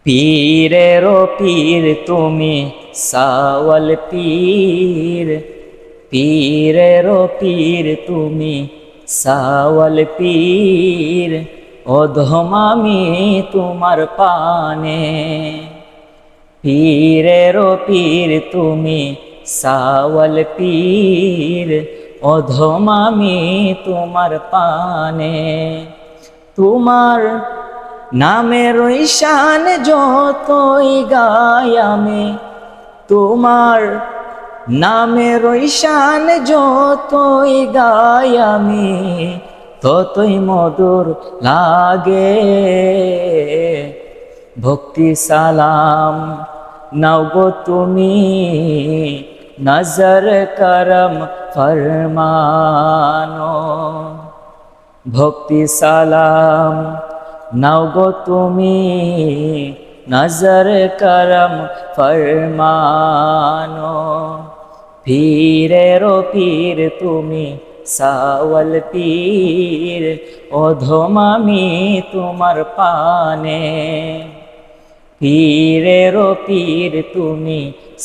পীরেরও পীর তুমি সাওয়াল পীর, পীরেরও পীর তুমি সাওয়াল পীর, অধম আমি তোমার পানে। পীরেরও পীর তুমি সাওয়াল পীর, অধম আমি তোমার পানে। তোমার নামের ঈশান যতই গাই আমি, তোমার নামের ঈশান যতই গাই আমি, ততই মধুর লাগে। ভক্তি সালাম নাও গো তুমি, নজর করম ফরমানো। ভক্তি সালাম নাও গো তুমি, নজর করম ফরমানো। পীরেরও পীর তুমি সাওয়াল পীর, অধম আমি তোমার পানে। পীরেরও পীর তুমি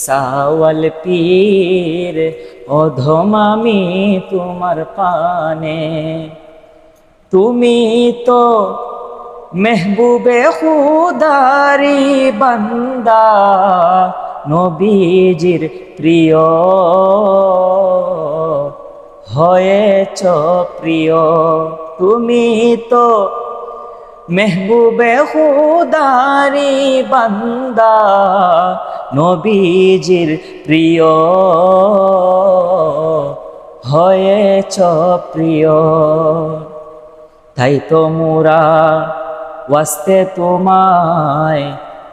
সাওয়াল পীর, অধম আমি তোমার পানে। তুমি তো মেহবুবে খুদারি বান্দা, নবীজির প্রিয় হয়েছ প্রিয়। তুমি তো মেহবুবে খুদারি বান্দা, নবীজির প্রিয় হয়েছ প্রিয়। তাই তো মোরা ওয়াস্তে তোমায়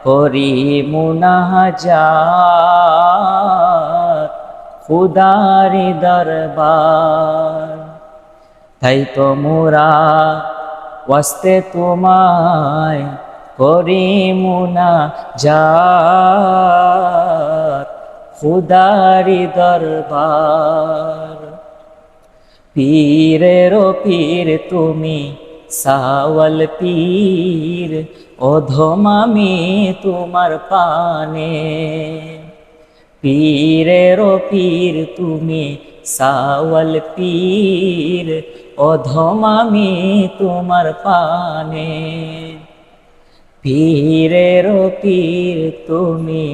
করি মুনাজাত খুদারি দরবার। তাই তো মোরা ওয়াস্তে তোমায় করি মুনাজাত খুদারি দরবার। পীরেরও পীর তুমি সাওয়াল পীর, অধম আমি তোমার পানে। পীরেরও পীর তুমি সাওয়াল পীর, অধম আমি তোমার পানে। পীরেরও পীর তুমি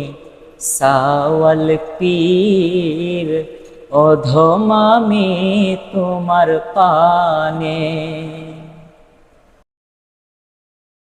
সাওয়াল পীর, অধম আমি তোমার পানে।